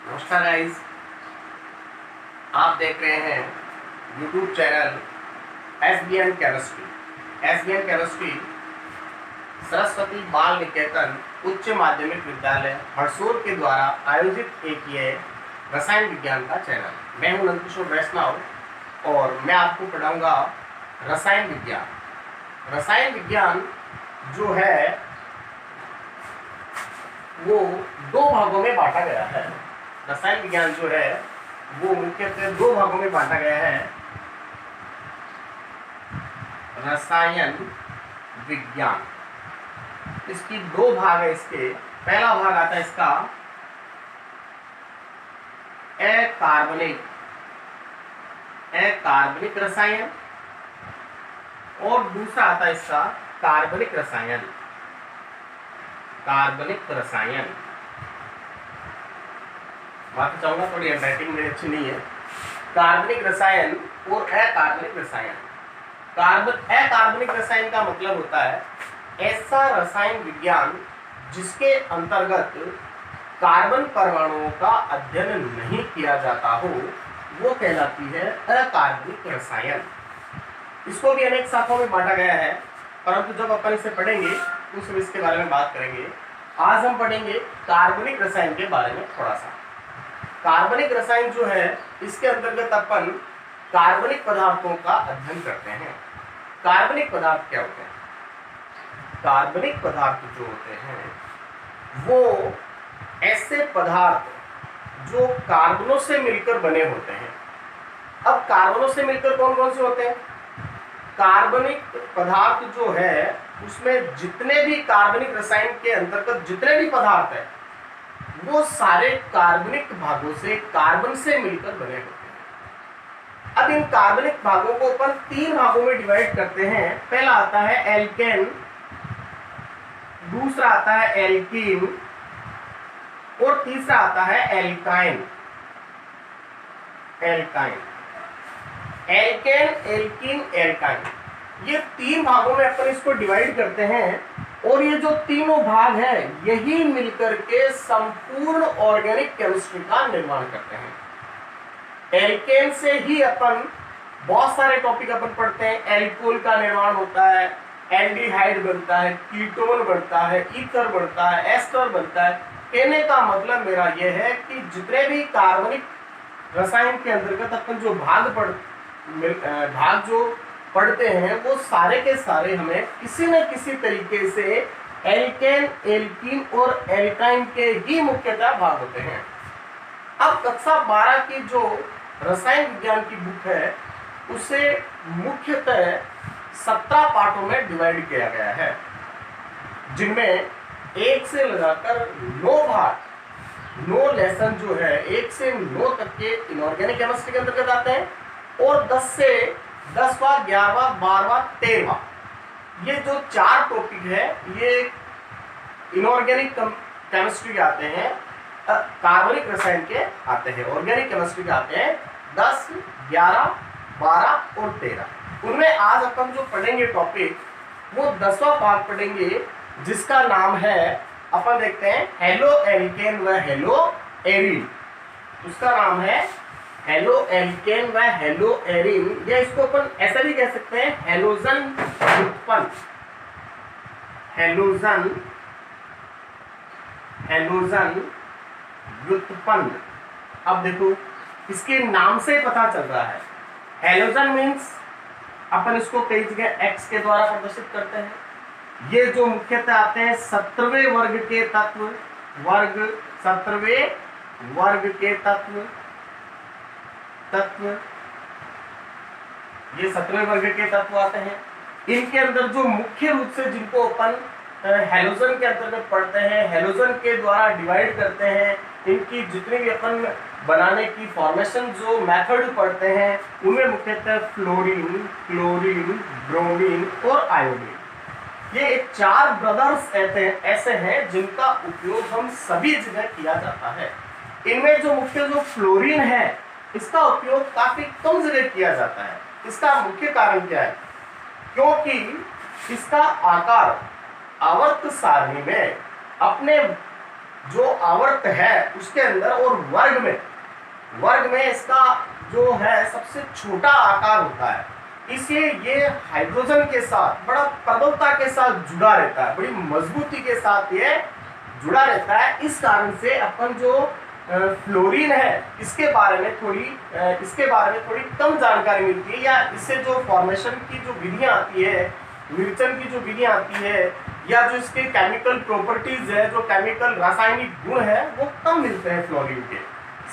नमस्कार गाइस, आप देख रहे हैं YouTube channel SBN chemistry. SBN chemistry Saraswati बाल निकेतन उच्च माध्यमिक विद्यालय हरसोर के द्वारा आयोजित एक ये रसायन विज्ञान का चैनल। मैं हूं नंदकिशोर वैष्णव और मैं आपको पढ़ाऊंगा रसायन विज्ञान। रसायन विज्ञान जो है वो दो भागों में बांटा गया है। रसायन विज्ञान जो है वो मुख्यतः दो भागों में बांटा गया है। रसायन विज्ञान, इसकी दो भाग है। इसके पहला भाग आता है इसका अकार्बनिक रसायन और दूसरा आता है इसका कार्बनिक रसायन। कार्बनिक रसायन माफी चाहूंगा, थोड़ी हैंडराइटिंग मेरी अच्छी नहीं है। कार्बनिक रसायन और अकार्बनिक रसायन। अकार्बनिक रसायन का मतलब होता है ऐसा रसायन विज्ञान जिसके अंतर्गत कार्बन परमाणुओं का अध्ययन नहीं किया जाता हो, वो कहलाती है अकार्बनिक रसायन। इसको भी अनेक शाखाओं में बांटा गया है, परंतु जब अपन इसे पढ़ेंगे उस समय इसके बारे में बात करेंगे। आज हम पढ़ेंगे कार्बनिक रसायन के बारे में थोड़ा सा। कार्बनिक रसायन जो है इसके अंतर्गत अपन कार्बनिक पदार्थों का अध्ययन करते हैं। कार्बनिक पदार्थ क्या होते हैं? कार्बनिक पदार्थ जो होते हैं वो ऐसे पदार्थ जो कार्बनों से मिलकर बने होते हैं। अब कार्बनों से मिलकर कौन कौन से होते हैं? कार्बनिक पदार्थ जो है उसमें जितने भी कार्बनिक रसायन के अंतर्गत जितने भी पदार्थ है वो सारे कार्बनिक भागों से कार्बन से मिलकर बने होते हैं। अब इन कार्बनिक भागों को अपन तीन भागों में डिवाइड करते हैं। पहला आता है एल्केन, दूसरा आता है एल्कीन और तीसरा आता है एल्काइन। एल्केन, एल्कीन, एल्काइन, ये तीन भागों में अपन इसको डिवाइड करते हैं और ये जो तीनों भाग है यही मिलकर के संपूर्ण ऑर्गेनिक केमिस्ट्री का निर्माण करते हैं। एल्केन से ही अपन बहुत सारे टॉपिक अपन पढ़ते हैं। एल्कोहल का निर्माण होता है, एल्डिहाइड बनता है, कीटोन बनता है, ईथर बनता है, एस्टर बनता है। कहने का मतलब मेरा यह है कि जितने भी कार्बनिक रसायन के अंतर्गत अपन जो भाग जो पढ़ते हैं वो सारे के सारे हमें किसी न किसी तरीके से एल्केन, एल्कीन और एल्काइन के ही मुख्यतः भाग होते हैं। अब कक्षा 12 की जो रसायन विज्ञान की बुक है उसे मुख्यतः 17 पार्टों में डिवाइड किया गया है, जिनमें 1 से लगाकर 9 भाग, 9 लेसन जो है 1 से 9 तक के इनऑर्गेनिक केमिस्ट्री के अंतर्गत आते हैं और 10वां, 11वां, 12वां, 13वां ये जो 4 टॉपिक है ये इनऑर्गेनिक केमिस्ट्री के आते हैं, कार्बनिक रसायन के आते हैं। ऑर्गेनिक केमिस्ट्री के आते हैं 10, 11, 12 और 13। उनमें आज अपन जो पढ़ेंगे टॉपिक वो 10वां भाग पढ़ेंगे जिसका नाम है, अपन देखते हैं, हेलो एल्केन व हेलो एरिन। उसका नाम है हेलो एल्केन व हेलो एरिन, या इसको अपन ऐसा भी कह सकते हैं हेलोजन व्युत्पन्न। हेलोजन व्युत्पन्न। अब देखो इसके नाम से पता चल रहा है। हेलोजन मीन्स अपन इसको कई जगह एक्स के द्वारा प्रदर्शित करते हैं। ये जो मुख्यतः आते हैं 17वें वर्ग के तत्व, 17वें वर्ग के तत्व, ये 17वें वर्ग के तत्व आते हैं। इनके अंदर जो मुख्य रूप से जिनको अपन हेलोजन के अंतर्गत पढ़ते हैं, हेलोजन के द्वारा डिवाइड करते हैं, इनकी जितनी भी अपन बनाने की फॉर्मेशन जो मेथड पढ़ते हैं उनमें मुख्यतः फ्लोरीन, क्लोरीन, ब्रोमीन और आयोडीन। ये 4 ब्रदर्स ऐसे हैं जिनका उपयोग हम सभी जगह किया जाता है। इनमें जो मुख्य जो फ्लोरीन है इसका उपयोग काफी कम जगह किया जाता है। इसका मुख्य कारण क्या है? क्योंकि इसका आकार आवर्त सारणी में अपने जो आवर्त है उसके अंदर और वर्ग में इसका जो है सबसे छोटा आकार होता है, इसलिए ये हाइड्रोजन के साथ बड़ा प्रबलता के साथ जुड़ा रहता है, बड़ी मजबूती के साथ ये जुड़ा रहता है। इस कारण से अपन जो फ्लोरीन है इसके बारे में थोड़ी कम जानकारी मिलती है, या इससे जो फॉर्मेशन की जो विधियां आती है, विरचन की जो विधियां आती है, या जो इसके केमिकल प्रॉपर्टीज है, जो केमिकल रासायनिक गुण है, वो कम मिलते हैं फ्लोरीन के।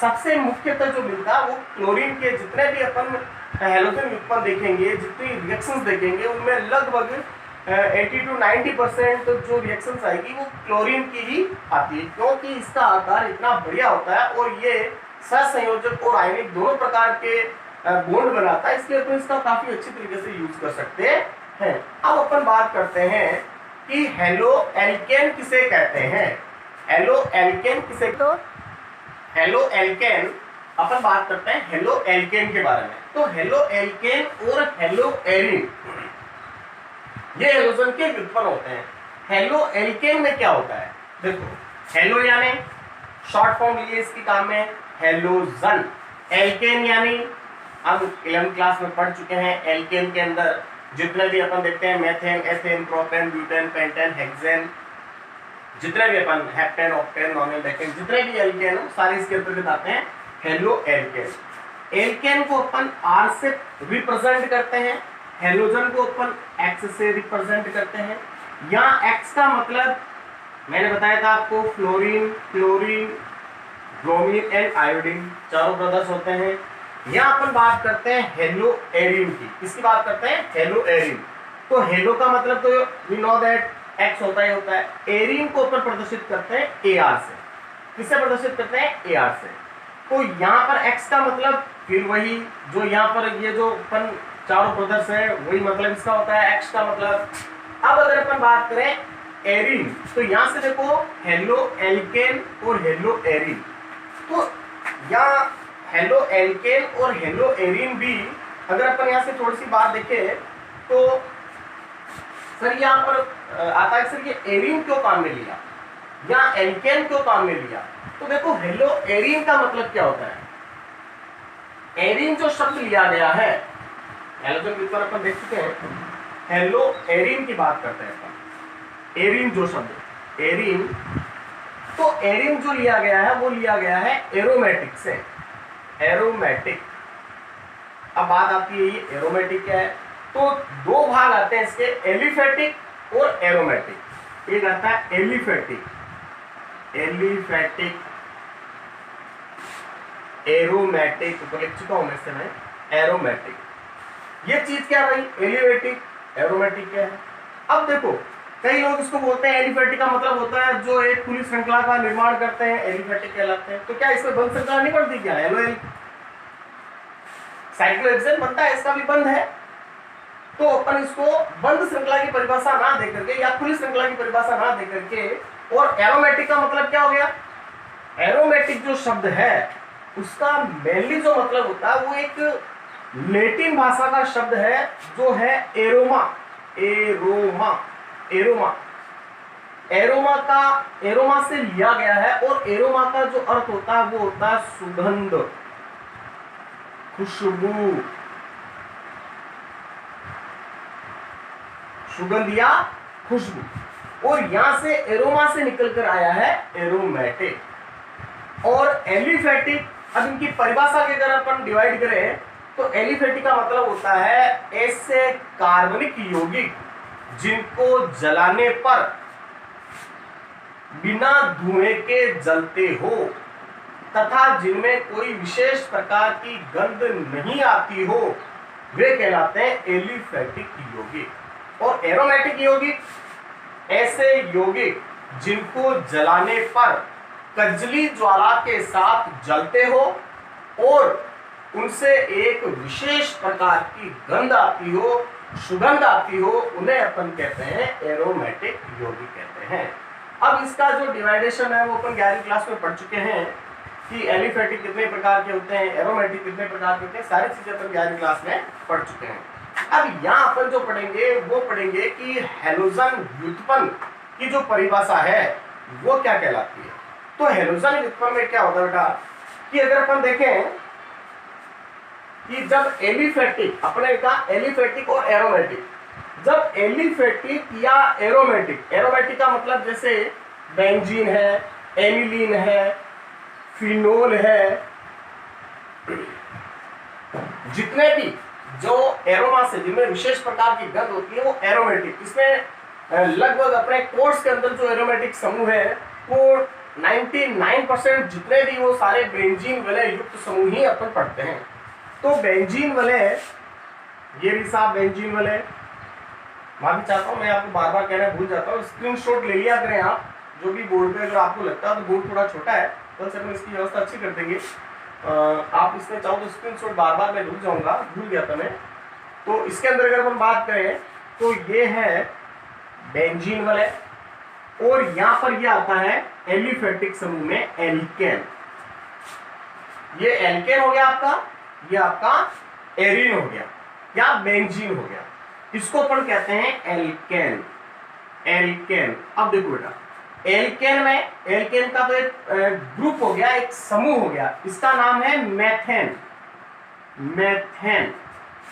सबसे मुख्यतः जो मिलता है वो क्लोरीन के। जितने भी अपन हैलोजन व्युत्पन्न देखेंगे, जितनी रिएक्शंस देखेंगे, उनमें लगभग 80 to 90% जो रिएक्शंस आएगी वो क्लोरीन की ही आती है, क्योंकि इसका आकार इतना बढ़िया होता है और ये सहसंयोजक और आयनिक दोनों प्रकार के बॉन्ड बनाता है, इसलिए अपन इसका काफी अच्छी तरीके से यूज कर सकते हैं। अब अपन बात करते हैं कि हेलो एल्केन किसे कहते हैं। हेलो एल्केन किसे, तो हेलो एल्केन अपन बात करते हैं हेलो एल्केन के बारे में। तो हेलो एल्केन और हेलो एरिन ये हेलोजन के व्युत्पन्न होते हैं। हेलो एल्केन में क्या होता है, देखो हेलो यानी शॉर्ट फॉर्म लिए इसकी काम में हेलोजन, एल्केन यानी हम 11th क्लास में पढ़ चुके हैं, एल्केन के अंदर जितने भी अपन देखते हैं methane, ethane, propane, butane, pentane, hexane, जितने भी अपन हेप्टेन, ऑक्टेन, नॉनेन, डेकेन, जितने भी एल्केन हो सारे इसके अंतर्गत आते हैं हेलो एल्केन। एल्केन को अपन R से रिप्रेजेंट करते हैं, हेलोजन को अपन X से रिप्रेजेंट करते हैं। यहाँ X का मतलब मैंने बताया था आपको, fluorine, chlorine, bromine and iodine चारों ब्रदर्स होते हैं। यहाँ अपन बात करते हैं हेलो एरिन की। किसकी बात करते हैं, हेलो एरिन। तो हेलो का मतलब तो वी नो दैट X होता ही होता है। एरिन को अपन प्रदर्शित करते हैं AR से। किससे प्रदर्शित करते हैं, AR से। तो यहाँ पर X का मतलब फिर वही जो यहाँ पर ये जो अपन चारों ब्रदर्स है वही मतलब इसका होता है X का मतलब। अब अगर अपन बात करें एरिन, तो यहाँ से देखो हेलो एल्केन और हेलो एरिन, तो यहाँ हेलो एल्केन और हेलो एरिन भी अगर अपन यहाँ से थोड़ी सी बात देखें तो सर यहाँ पर आता है सर ये एरिन क्यों काम में लिया या एल्केन क्यों काम में लिया। तो देखो हेलो एरिन का मतलब क्या होता है, एरिन जो शब्द लिया गया है, हेलोजन व्युत्पन्न अपन देख चुके हैं, हेलो एरिन की बात करते हैं अपन। एरिन जो शब्द एरिन, तो एरिन जो लिया गया है वो लिया गया है एरोमेटिक से, एरोमेटिक। अब बात आती है ये एरोमेटिक क्या है, तो दो भाग आते हैं इसके, एलिफेटिक और एरोमेटिक। एक आता है एलिफेटिक, एलिफेटिक, एरोमेटिक को लिख चुका हूं मैं इससे मैं, एरोमेटिक। ये चीज क्या भाई, एलिफेटिक, एरोमेटिक क्या है। अब देखो कई लोग इसको बोलते हैं एलिफेटिक का मतलब होता है जो एक खुली श्रृंखला का निर्माण करते हैं, एलिफेटिक कहलाते हैं। तो क्या इसमें बंद श्रृंखला नहीं पड़ती क्या, हेलो साइक्लोहेक्सेन बनता है, इसका भी बंद है। तो अपन इसको बंद श्रृंखला की परिभाषा ना देकर के या खुली श्रृंखला की परिभाषा ना देकर के, और एरोमेटिक का मतलब क्या हो गया, एरोमेटिक जो शब्द है उसका मेनली जो मतलब होता है वो एक लैटिन भाषा का शब्द है जो है एरोमा, एरोमा, एरोमा, एरोमा का, एरोमा से लिया गया है। और एरोमा का जो अर्थ होता है वो होता है सुगंध, खुशबू, सुगंध या खुशबू। और यहां से एरोमा से निकलकर आया है एरोमेटिक और एलिफेटिक। अब इनकी परिभाषा के अगर अपन डिवाइड करें तो एलिफेटिक का मतलब होता है ऐसे कार्बनिक यौगिक जिनको जलाने पर बिना धुएं के जलते हो तथा जिनमें कोई विशेष प्रकार की गंध नहीं आती हो, वे कहलाते हैं एलिफेटिक यौगिक। और एरोमेटिक यौगिक ऐसे यौगिक जिनको जलाने पर कजली ज्वाला के साथ जलते हो और उनसे एक विशेष प्रकार की गंध आती हो, सुगंध आती हो, उन्हें अपन कहते हैं एरोमेटिक यौगिक कहते हैं। अब इसका जो डिवाइडेशन है वो अपन 11वीं क्लास में पढ़ चुके हैं कि एलिफेटिक कितने प्रकार के होते हैं, एरोमेटिक कितने प्रकार के होते हैं, सारी चीजें अपन 11वीं क्लास में पढ़ चुके हैं। अब यहाँ अपन जो पढ़ेंगे वो पढ़ेंगे कि हेलोजन व्युत्पन्न की जो परिभाषा है वो क्या कहलाती है। तो हेलोजन व्युत्पन्न में क्या होता है बेटा कि अगर अपन देखें कि जब एलिफेटिक, अपने कहा एलिफेटिक और एरोमेटिक, जब एलिफेटिक या एरोमेटिक, एरोमेटिक का मतलब जैसे बेंजीन है, एनिलीन है, फिनोल है, जितने भी जो एरोमा से जिनमें विशेष प्रकार की गंध होती है वो एरोमेटिक। इसमें लगभग अपने कोर्स के अंदर जो एरोमेटिक समूह है वो 99% जितने भी वो सारे बेंजीन वलय युक्त समूह ही अपन पढ़ते हैं। तो बेंजीन वलय, ये भी साहब बेंजीन वलय, माफी चाहता हूँ मैं आपको बार बार कहना भूल जाता हूँ, स्क्रीनशॉट ले लिया करें आप, जो भी बोर्ड पे अगर आपको लगता है तो बोर्ड थोड़ा छोटा है कल से अपन इसकी व्यवस्था अच्छी कर देंगे। आप इसमें चाहो तो स्क्रीनशॉट बार बार मैं भूल गया था मैं। तो इसके अंदर अगर हम बात करें तो ये है बेंजीन वलय, और यहां पर ये आता है एलिफेटिक समूह में एल्केन। ये एल्केन हो गया आपका, ये आपका एरीन हो गया या बेंजीन हो गया, इसको अपन कहते हैं एल्केन। एल्केन, अब देखो बेटा एल्केन में, एल्केन का तो एक ग्रुप हो गया, एक समूह हो गया, इसका नाम है मेथेन। मेथेन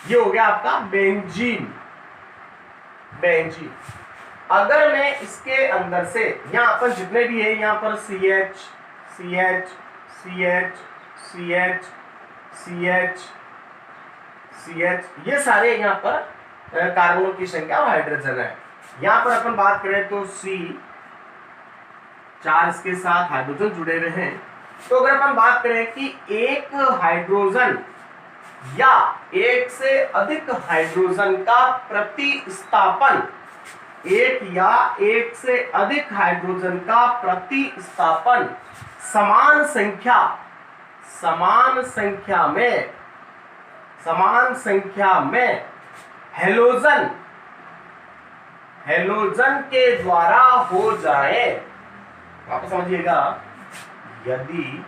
ये हो गया आपका बेंजीन। बेंजीन अगर मैं इसके अंदर से यहां पर जितने भी है, यहां पर CH CH CH CH CH CH ये सारे यहां पर कार्बनों की संख्या और हाइड्रोजन है। यहां पर अपन बात करें तो C, 4 इसके साथ हाइड्रोजन जुड़े हुए हैं। तो अगर अपन बात करें कि एक हाइड्रोजन या एक से अधिक हाइड्रोजन का प्रतिस्थापन, एक या एक से अधिक हाइड्रोजन का प्रतिस्थापन समान संख्या में हेलोजन के द्वारा हो जाए। आप समझिएगा, यदि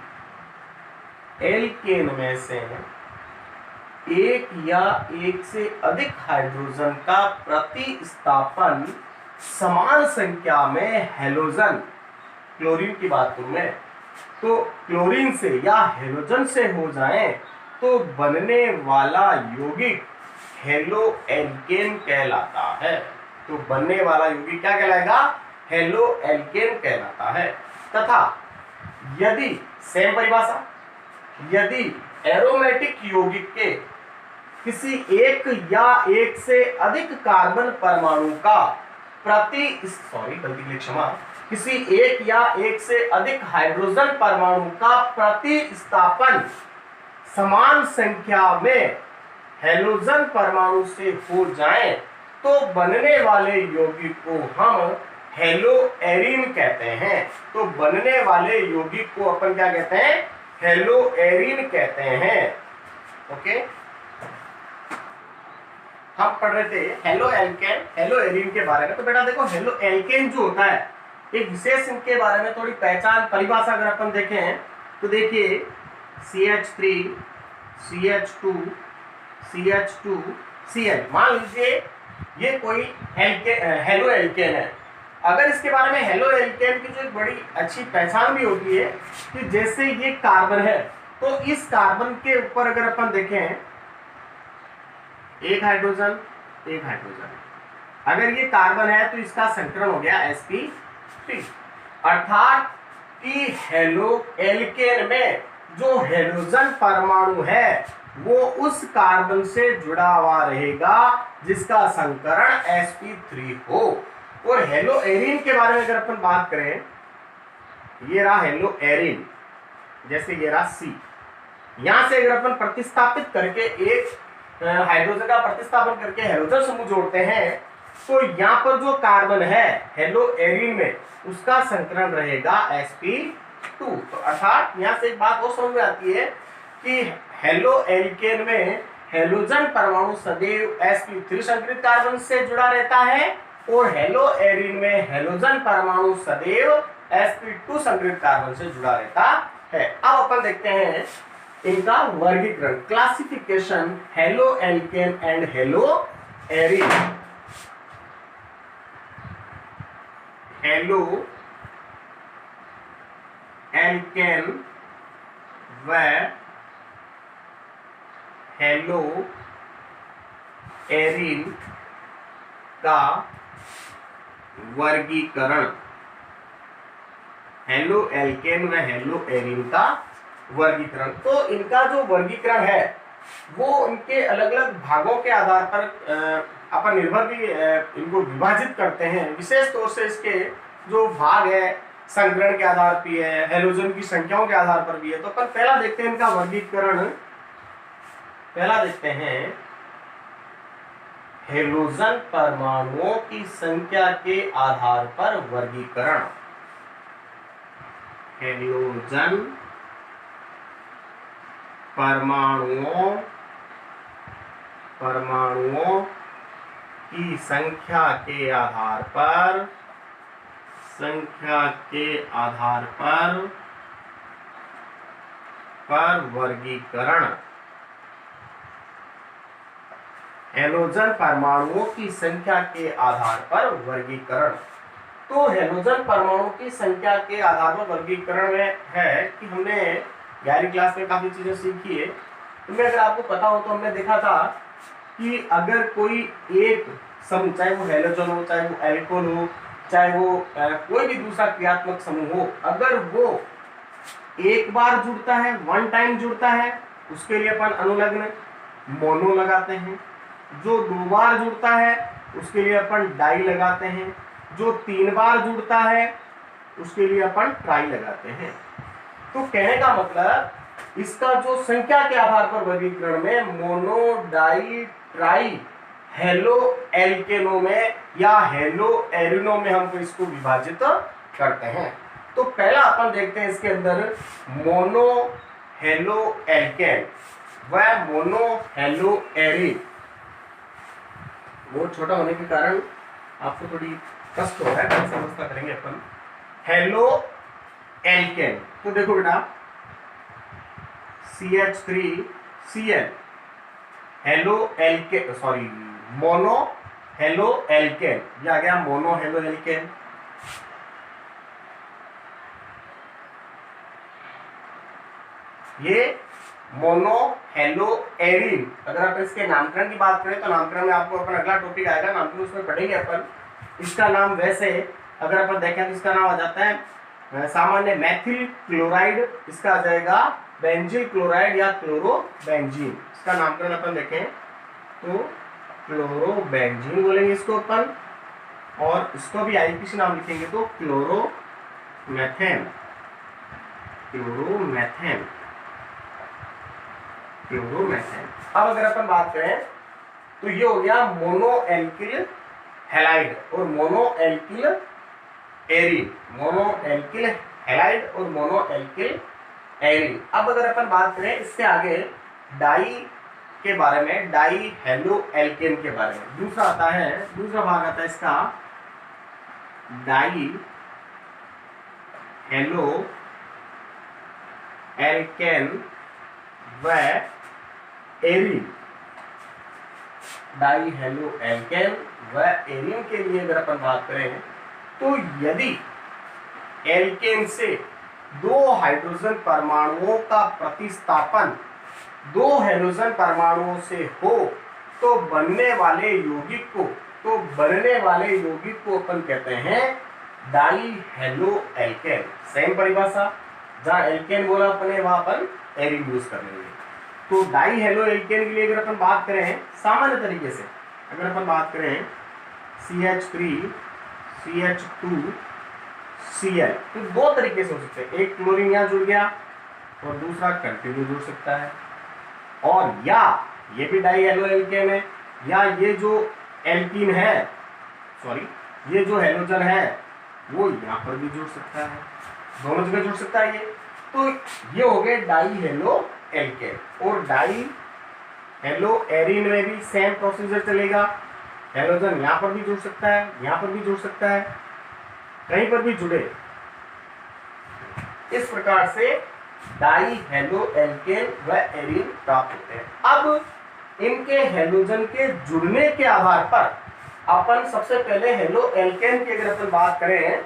एल्केन में से एक या एक से अधिक हाइड्रोजन का प्रतिस्थापन समान संख्या में हेलोजन, क्लोरीन की बात करूं मैं, तो क्लोरीन से या हेलोजन से हो जाए तो बनने वाला यौगिक हेलो एल्केन कहलाता है। तो बनने वाला यौगिक क्या कहलाएगा? हेलो एल्केन कहलाता है। तथा यदि, सेम परिभाषा, यदि एरोमेटिक यौगिक के किसी एक या एक से अधिक कार्बन परमाणु का किसी एक या एक से अधिक हाइड्रोजन परमाणु का प्रतिस्थापन समान संख्या में हेलोजन परमाणु से हो जाए तो बनने वाले यौगिक को हम हेलो एरीन कहते हैं। तो बनने वाले यौगिक को अपन क्या कहते हैं? हेलो एरीन कहते हैं। ओके, हम पढ़ रहे थे हेलो एल्केन, हेलो एरीन के बारे में। तो बेटा देखो, हेलो एल्केन जो होता है एक विशेष इनके बारे में थोड़ी पहचान, परिभाषा अगर अपन देखें तो देखिए CH3 CH2 CH2 Cl, मान लीजिए ये कोई हेलो एल्केन है। अगर इसके बारे में हेलो एल्केन की जो एक बड़ी अच्छी पहचान भी होती है कि जैसे ये कार्बन है तो इस कार्बन के ऊपर अगर अपन देखें एक हाइड्रोजन, अगर ये कार्बन है तो इसका संकरण हो गया sp3, अर्थात कि हेलो एल्केन में जो हेलोजन परमाणु है वो उस कार्बन से जुड़ा हुआ रहेगा जिसका संकरण sp3 हो। और हेलो एरीन के बारे में अगर अपन बात करें, ये रहा हेलो एरीन, जैसे ये रहा C, यहां से अगर अपन प्रतिस्थापित करके एक हाइड्रोजन का प्रतिस्थापन करके हेलोजन समूह जोड़ते हैं तो यहाँ पर जो कार्बन है हेलो एरीन में उसका संकरण रहेगा sp2। तो अर्थात यहाँ से एक बात और समझ में आती है कि हेलो एल्केन में हेलोजन परमाणु सदैव sp3 संकरित कार्बन से जुड़ा रहता है और हेलो एरीन में हेलोजन परमाणु सदैव sp2 संकरित कार्बन से जुड़ा रहता है। अब अपन देखते हैं इनका वर्गीकरण, classification halo alkane and hello arene. Halo alkane व हेलो एरिन का वर्गीकरण, हेलो एल्केन व हेलो एरिन का वर्गीकरण। तो इनका जो वर्गीकरण है वो इनके अलग अलग भागों के आधार पर अपन निर्भर भी इनको विभाजित करते हैं। विशेष तौर से इसके जो भाग है संकरण के आधार पर है, हैलोजन की संख्याओं के आधार पर भी है। तो अपन पहला देखते हैं इनका वर्गीकरण। पहला देखते हैं हैलोजन परमाणुओं की संख्या के आधार पर वर्गीकरण। हैलोजन परमाणुओं की संख्या के आधार पर वर्गीकरण। हैलोजन परमाणुओं की संख्या के आधार पर वर्गीकरण। तो हैलोजन परमाणु की संख्या के आधार पर वर्गीकरण में है कि हमने 11वीं क्लास में काफी चीजें सीखी है। तुम्हें अगर आपको पता हो तो हमने देखा था कि अगर कोई एक समूह, चाहे वो हैलोजन हो, चाहे वो एल्कोहल हो, चाहे वो कोई भी दूसरा क्रियात्मक समूह हो, अगर वो एक बार जुड़ता है, वन टाइम जुड़ता है, उसके लिए अपन अनुलग्न मोनो लगाते हैं। जो 2 बार जुड़ता है उसके लिए अपन डाई लगाते हैं। जो 3 बार जुड़ता है उसके लिए अपन ट्राई लगाते हैं। तो कहने का मतलब इसका जो संख्या के आधार पर वर्गीकरण में मोनो, डाई, ट्राई, हेलो एल्केनो में या हेलो एरिनो में हम इसको विभाजित करते हैं। तो पहला अपन देखते हैं इसके अंदर मोनो हेलो एल्केन व मोनो हेलो एरिन। वो छोटा होने के कारण आपको थोड़ी कष्ट हो रहा है, समझता करेंगे अपन। हेलो एल्केन, तो देखो बेटा CH3Cl, halo alkane, sorry mono halo alkane, ये आ गया मोनो हेलो एल्केन। ये मोनो हेलो एरिन। अगर आप इसके नामकरण की बात करें तो नामकरण में आपको अपन अगला टॉपिक आएगा, नामकरण उसमें पढ़ेंगे अपन। इसका नाम वैसे अगर अपन देखें तो इसका नाम आ जाता है सामान्य मैथिल क्लोराइड, इसका आ जाएगा बेंजील क्लोराइड या क्लोरोबेंजीन। इसका नामकरण अपन देखें तो क्लोरोबेंजीन बोलेंगे इसको अपन, और इसको भी आईपीसी नाम लिखेंगे तो क्लोरोमेथेन। अब अगर अपन बात करें तो ये हो गया मोनो एल्किल हैलाइड और mono alkyl arene, mono alkyl halide और मोनो एल्किल एरिन। अब अगर अपन बात करें इससे आगे डाई के बारे में, डाई हेलो एल्केन के बारे में, दूसरा आता है, दूसरा भाग आता है इसका डाई हेलो एल्केन व एरिन। डाई हेलो एल्केन व एरिन के लिए अगर अपन बात करें तो यदि एल्केन से 2 हाइड्रोजन परमाणुओं का प्रतिस्थापन 2 हैलोजन परमाणुओं से हो तो बनने वाले यौगिक को अपन कहते हैं डाई हेलो एल्केन। सेम परिभाषा, जहां एल्केन बोला अपने वहां अपन एरिन यूज कर लेंगे। तो डाई हेलो एल्केन के लिए अगर अपन बात करें सामान्य तरीके से, अगर अपन बात करें CH3 CH2 Cl, तो 2 तरीके से हो सकते हैं। एक क्लोरीन यहाँ जुड़ गया और दूसरा कंटिन्यू जुड़ सकता है, और या ये भी डाई हेलो एल्केन है, या ये जो एल्कीन है, सॉरी ये जो हैलोजन है वो यहाँ पर भी जुड़ सकता है, दोनों जगह जुड़ सकता है ये। तो ये हो गए डाई हेलो एल्केन। और डाई हेलो एरिन में भी सेम प्रोसीजर चलेगा, हैलोजन यहाँ पर भी जुड़ सकता है, यहाँ पर भी जुड़ सकता है, कहीं पर भी जुड़े। इस प्रकार से डाई हेलो एल्केन व एरिन प्राप्त होते हैं। अब इनके हैलोजन के जुड़ने के आधार पर अपन सबसे पहले हेलो एल्केन की अगर अपन बात करें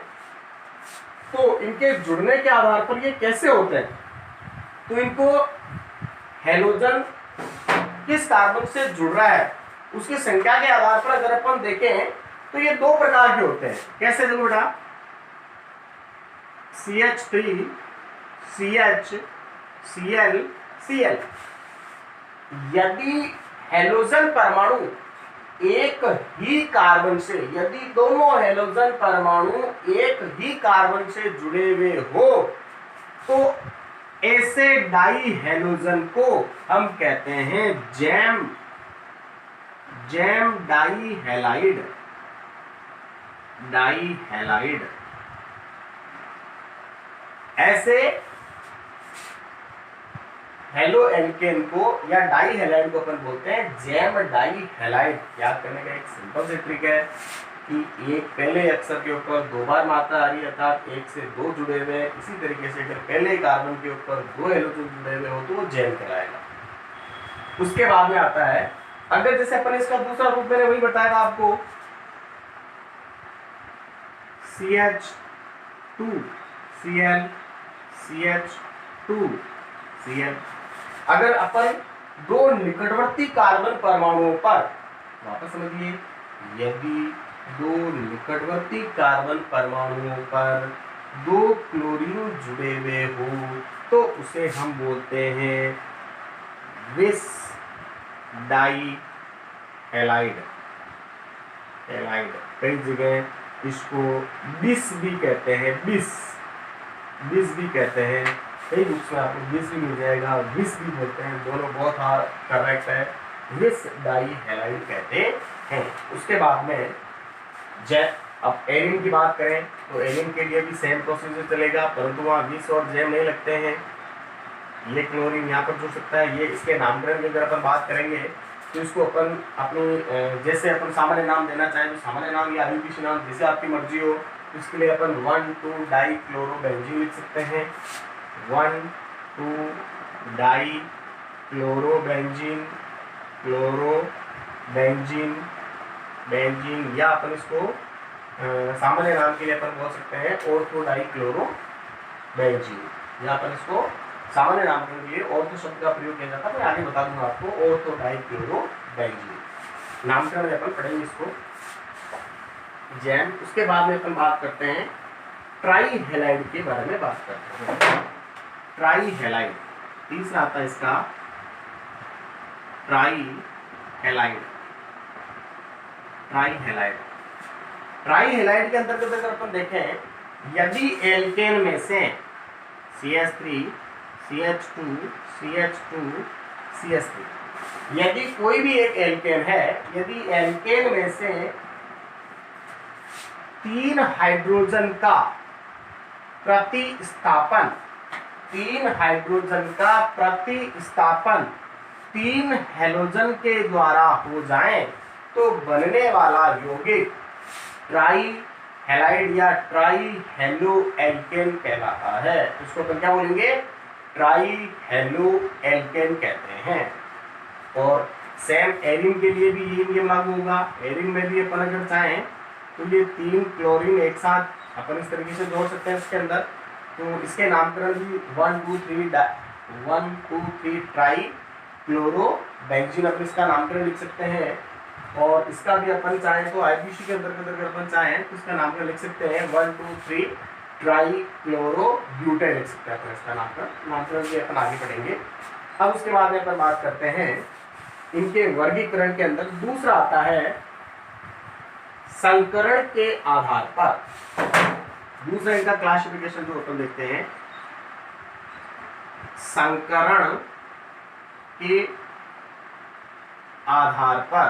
तो इनके जुड़ने के आधार पर ये कैसे होते हैं, तो इनको हेलोजन किस कार्बन से जुड़ रहा है उसकी संख्या के आधार पर अगर अपन देखें तो ये दो प्रकार के होते हैं। कैसे देखो बेटा, CH3 CH Cl Cl। यदि हेलोजन परमाणु एक ही कार्बन से, यदि दोनों हेलोजन परमाणु एक ही कार्बन से जुड़े हुए हो तो ऐसे डाई हेलोजन को हम कहते हैं जैम डाई हैलाइड। ऐसे हेलो एल्केन को या डाई हैलाइड को अपन बोलते हैं जैम डाई हैलाइड। याद करने का एक सिंपल से ट्रिक है कि एक पहले अक्षर के ऊपर दो बार मात्रा आ रही है अर्थात एक से दो जुड़े हुए हैं। इसी तरीके से अगर पहले कार्बन के ऊपर दो हेलोजन जुड़े हुए हो तो वो जैम कहलाएगा। उसके बाद में आता है, अगर जैसे अपन इसका दूसरा रूप मैंने वही बताया था आपको, CH2 Cl CH2 Cl। अगर अपन दो निकटवर्ती कार्बन परमाणुओं पर, वापस समझिए, यदि दो निकटवर्ती कार्बन परमाणुओं पर दो क्लोरीन जुड़े हुए हो तो उसे हम बोलते हैं विस डाई हैलाइड। कई जगह इसको बिस भी कहते हैं, बिस भी कहते हैं। कई बुक्स में आपको बिस भी मिल जाएगा, विस भी बोलते हैं, दोनों बहुत करेक्ट है, विस डाई हैलाइड कहते हैं। उसके बाद में अब एरिन की बात करें तो एरिन के लिए भी सेम प्रोसीजर चलेगा, परंतु वहाँ विस और जैम नहीं लगते हैं। ये क्लोरीन यहाँ पर जुड़ सकता है। ये इसके नामकरण की अगर अपन बात करेंगे तो इसको अपन अपनी जैसे अपन सामान्य नाम देना चाहें तो सामान्य नाम या आयुर्वेदिक नाम जैसे आपकी मर्जी हो, तो इसके लिए अपन 1,2 डाई क्लोरोबेंजीन लिख सकते हैं। 1,2 डाई क्लोरोबेंजीन या अपन इसको सामान्य नाम के लिए अपन बोल सकते हैं ऑर्थो डाई क्लोरोबेंजीन, या अपन इसको सामान्य नामकरण के लिए ऑर्थो शब्द का प्रयोग किया जाता है। मैं आगे बता दूंगा आपको ऑर्थो डाई क्लोरोबेंजीन नामकरण अपन पढ़ेंगे इसको जैम। उसके बाद में अपन बात करते हैं ट्राई हैलाइड के बारे में बात करते हैं। ट्राई हैलाइड तीसरा आता है इसका, ट्राई हैलाइड के अंतर्गत अगर अपन देखें, यदि एल्केन में से CH3 CH2 CH3 यदि कोई भी एक एल्केन है, यदि एल्केन में से 3 हाइड्रोजन का प्रतिस्थापन 3 हेलोजन के द्वारा हो जाए तो बनने वाला यौगिक ट्राई हैलाइड या ट्राई हेलो एल्केन कहलाता है। इसको अपन क्या बोलेंगे, ट्राई हेलो एल्केन कहते हैं। और सेम एरिन के लिए भी यही नियम लागू होगा। एरिन में भी अपन अगर चाहें तो ये 3 क्लोरीन एक साथ अपन इस तरीके से जोड़ सकते हैं इसके अंदर, तो इसके नामकरण भी 1 2 3 ट्राई क्लोरोबेंजीन अपन इसका नामकरण लिख सकते हैं। और इसका भी अपन चाहें तो आईपीसी के अंतर्गत अगर अपन चाहें तो इसका नामकरण लिख सकते हैं 1 2 3 ट्राई क्लोरोब्यूटेन लिख सकते हैं अपन इसका नामकरण भी अपन आगे पढ़ेंगे। अब उसके बाद में अपन बात करते हैं इनके वर्गीकरण के अंदर दूसरा आता है संकरण के आधार पर। दूसरा इनका क्लासिफिकेशन जो अपन देखते हैं संकरण के आधार पर।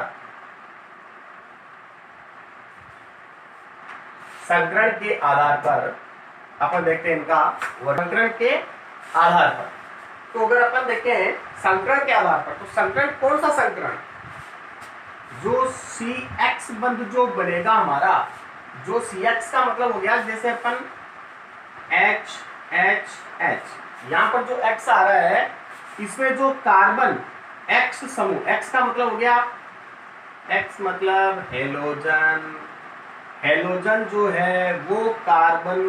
संकरण के आधार पर अपन देखते हैं इनका वर्गीकरण के आधार पर। तो अगर अपन देखें संकरण के आधार पर, तो संकरण कौन सा संकरण, जो CX बंध जो बनेगा हमारा, जो CX का मतलब हो गया जैसे अपन HHH, यहां पर जो X आ रहा है इसमें जो कार्बन X समूह, X का मतलब हो गया, X मतलब हेलोजन, हेलोजन जो है वो कार्बन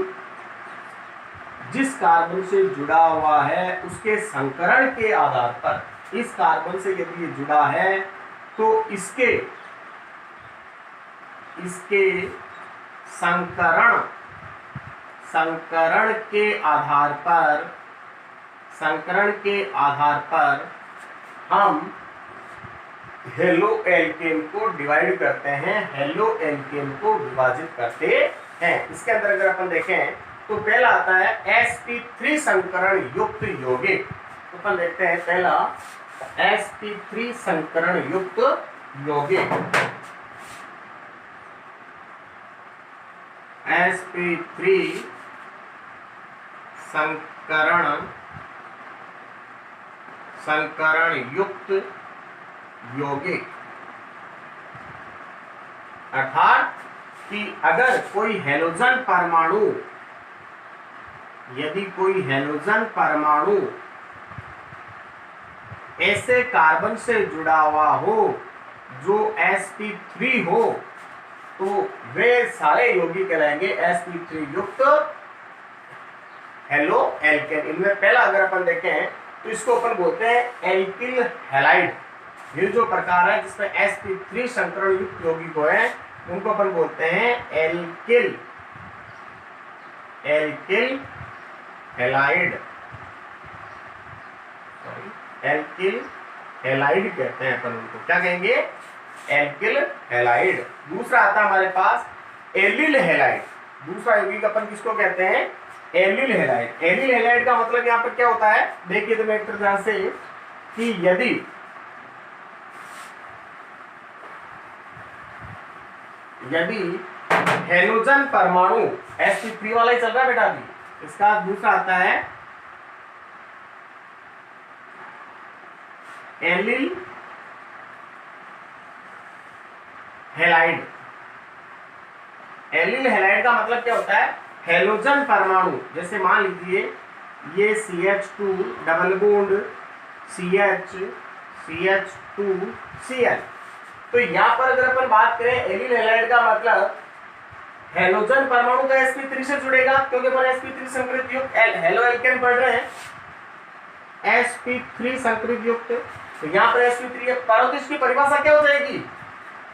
जिस कार्बन से जुड़ा हुआ है उसके संकरण के आधार पर, इस कार्बन से यदि ये जुड़ा है तो इसके संकरण के आधार पर हम हेलो एल्केन को डिवाइड करते हैं, हेलो एल्केन को विभाजित करते हैं। इसके अंदर अगर अपन देखें तो पहला आता है sp3 संकरण युक्त यौगिक। तो अपन देखते हैं पहला sp3 संकरण युक्त यौगिक, sp3 संकरण युक्त यौगिक, अर्थात कि अगर कोई हैलोजन परमाणु, यदि कोई हैलोजन परमाणु ऐसे कार्बन से जुड़ा हुआ हो जो sp3 हो तो वे सारे यौगिक कहलाएंगे sp3 युक्त हेलो एल्केन। इनमें पहला अगर अपन देखें तो इसको अपन बोलते हैं एल्किल हैलाइड। ये जो प्रकार है जिसमें sp3 संकरण युक्त यौगिक हैं उनको अपन बोलते हैं एल्किल हैलाइड, एल्किल हैलाइड कहते हैं अपन उनको, क्या कहेंगे? Alkyl halide. दूसरा आता है हमारे पास एलिल हैलाइड। दूसरा यौगिक अपन किसको कहते हैं? Allele halide. एलिल हैलाइड का मतलब यहाँ पर क्या होता है, देखिए तो एक तरह से कि यदि हैलोजन परमाणु sp3 वाला ही चल रहा है बेटा अभी, इसका दूसरा आता है एलिल हैलाइड। एलिल हैलाइड का मतलब क्या होता है? हैलोजन परमाणु, जैसे मान लीजिए ये CH2 डबल बॉन्ड CH2Cl। तो यहाँ पर अगर अपन बात करें एलिल हैलाइड का मतलब हैलोजन परमाणु का sp3 से जुड़ेगा, क्योंकि अपन sp3 संकरित युक्त हेलो एल्केन पढ़ रहे हैं, sp3 संकरित युक्त। तो यहाँ पर sp3 परंतु इसकी परिभाषा क्या हो जाएगी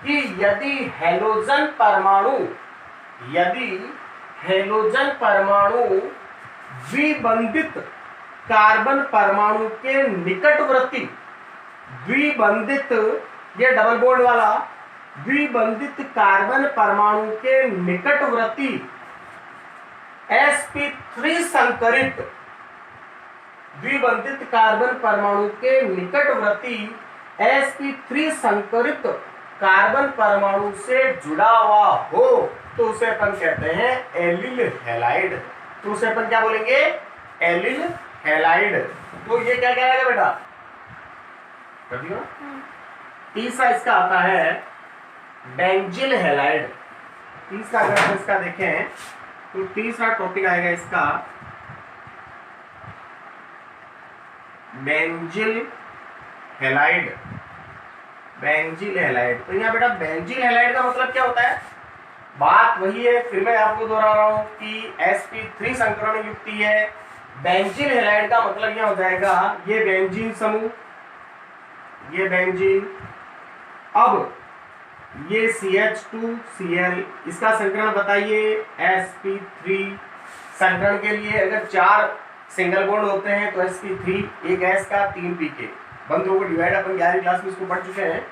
कि यदि हैलोजन परमाणु द्विबंधित कार्बन परमाणु के निकटवर्ती, द्विबंधित ये डबल बॉन्ड वाला द्विबंधित कार्बन परमाणु के निकटवर्ती sp3 संकरित, द्विबंधित कार्बन परमाणु के निकटवर्ती sp3 संकरित कार्बन परमाणु से जुड़ा हुआ हो तो उसे अपन कहते हैं एलिल हैलाइड। तो उसे अपन क्या बोलेंगे? Allyl halide. तो ये क्या कहलाएगा बेटा? कर दिया। तीसरा इसका आता है बेंजिल हैलाइड। तीसरा अगर हम इसका देखें तो तीसरा टॉपिक आएगा इसका बेंजिल हैलाइड। Benzyl halide. तो यहाँ बेटा बेंजिल हैलाइड का मतलब क्या होता है? बात वही है, फिर मैं आपको दोहरा रहा हूं कि sp3 संकरण युक्ति है। बेंजिल हैलाइड का मतलब यह हो जाएगा ये बेंजीन समूह, ये बेंजीन, अब ये CH2Cl, इसका संकरण बताइए sp3 संकरण के लिए अगर 4 सिंगल बॉन्ड होते हैं तो sp3, एक S का 3 p के बंधों को डिवाइड अपन 11वीं क्लास में इसको पढ़ चुके हैं।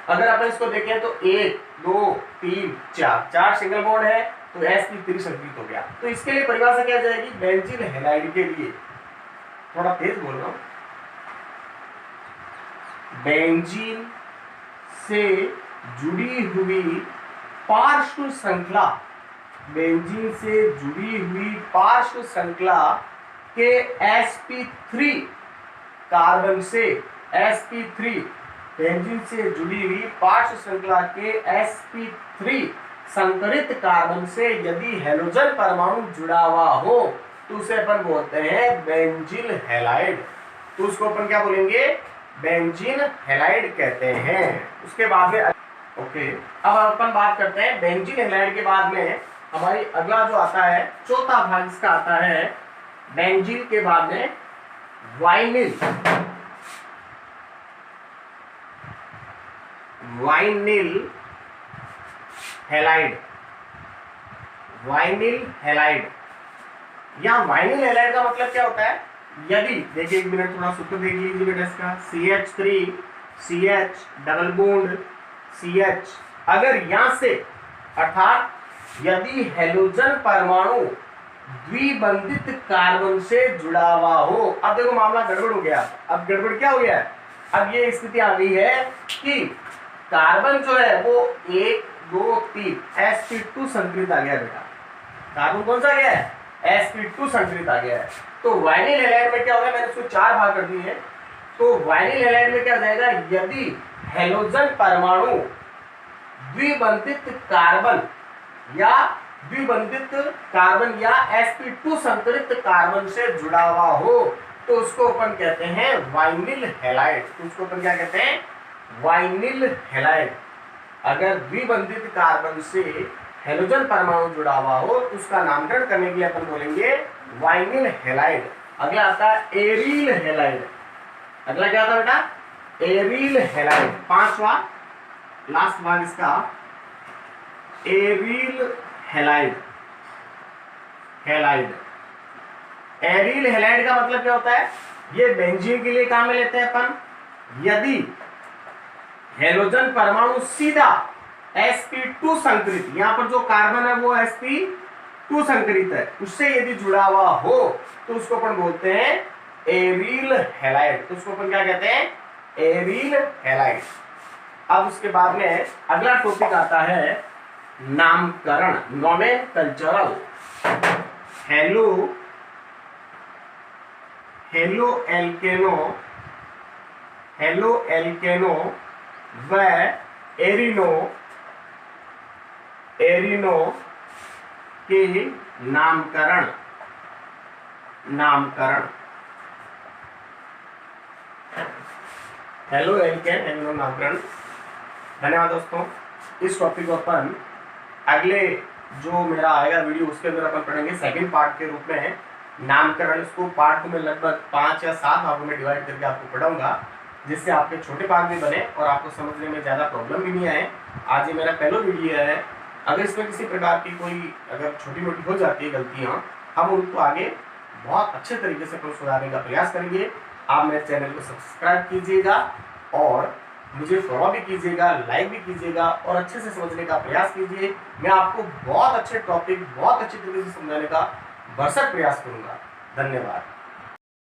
अगर अपन इसको देखें तो 1 2 3 4 सिंगल बॉन्ड है तो sp3 संकरित हो गया। तो इसके लिए परिभाषा क्या जाएगी? बेंजिल हैलाइड के लिए, थोड़ा तेज बोल रहा हूं, बेंजीन से जुड़ी हुई पार्श्व श्रृंखला, बेंजीन से जुड़ी हुई पार्श्व श्रृंखला के sp3 कार्बन से, sp3 बेंजीन से जुड़ी हुई पार्श्व श्रृंखला के sp3 संकरित कार्बन से यदि हैलोजन परमाणु जुड़ा हुआ हो तो उसे अपन बोलते हैं बेंजिल हैलाइड। तो उसको अपन क्या बोलेंगे? बेंजीन हैलाइड कहते हैं। उसके बाद में ओके, अब अपन बात करते हैं बेंजीन हैलाइड के बाद में हमारी अगला जो आता है चौथा भाग इसका आता है बेंजीन के बाद में vinyl, vinyl halide, vinyl halide. या वाइनिल हैलाइड का मतलब क्या होता है? यदि देखिए, एक मिनट थोड़ा सूत्र देख लीजिए बेटा इसका। CH3 CH double bond CH, अगर यहां से अर्थात यदि हैलोजन परमाणु द्विबंधित कार्बन से जुड़ा हुआ हो। अब देखो मामला गड़बड़ हो गया। अब गड़बड़ क्या हो गया? अब ये स्थिति आ गई है कि कार्बन जो है वो 1 2 3 sp2 संकरित आ गया बेटा। कार्बन कौन सा आ गया है? sp2 संकरित आ गया है। तो वाइनिल हैलाइड में क्या होगा? मैंने इसको 4 भाग कर दिए हैं। तो वाइनिल हैलाइड में क्या हो जाएगा? यदि हैलोजन परमाणु द्विबंधित कार्बन या sp2 संकरित कार्बन से जुड़ा हुआ हो तो उसको अपन कहते हैं वाइनिल हैलाइड। तो उसको अपन क्या कहते हैं? Vinyl halide. अगर द्विबंधित कार्बन से हैलोजन परमाणु जुड़ा हुआ हो तो उसका नामकरण करने के लिए अपन बोलेंगे वाइनिल हैलाइड। अगला आता है एरिल हैलाइड। अगला क्या आता है बेटा? Aryl halide. 5वां लास्ट भाग इसका aryl halide. Halide, aryl halide का मतलब क्या होता है? ये बेंजीन के लिए काम में लेते हैं अपन। यदि हैलोजन परमाणु सीधा sp2 संकरित, यहां पर जो कार्बन है वो sp2 संकरित है, उससे यदि जुड़ा हुआ हो तो उसको अपन बोलते हैं एरिल हैलाइड। तो उसको अपन क्या कहते हैं? Aryl halide. अब उसके बाद में अगला टॉपिक आता है नामकरण, नोमेनकल्चरल। हेलो एल्केनो व एरिनो के नामकरण। हेलो एल्केन एरिनो नामकरण। धन्यवाद दोस्तों। इस टॉपिक को अपन अगले जो मेरा आएगा वीडियो उसके अंदर अपन पढ़ेंगे सेकंड पार्ट के रूप में नामकरण। इसको पार्ट में लगभग 5 या 7 भागों में डिवाइड करके आपको पढ़ाऊंगा, जिससे आपके छोटे भाग भी बने और आपको समझने में ज़्यादा प्रॉब्लम भी नहीं आए। आज ये मेरा पहला वीडियो है। अगर इसमें किसी प्रकार की कोई अगर छोटी मोटी हो जाती है गलतियाँ, हम उनको आगे बहुत अच्छे तरीके से सुधारने का प्रयास करेंगे। आप मेरे चैनल को सब्सक्राइब कीजिएगा और मुझे फॉलो भी कीजिएगा, लाइक भी कीजिएगा और अच्छे से समझने का प्रयास कीजिए। मैं आपको बहुत अच्छे टॉपिक बहुत अच्छे तरीके से समझाने का भरसक प्रयास करूंगा। धन्यवाद।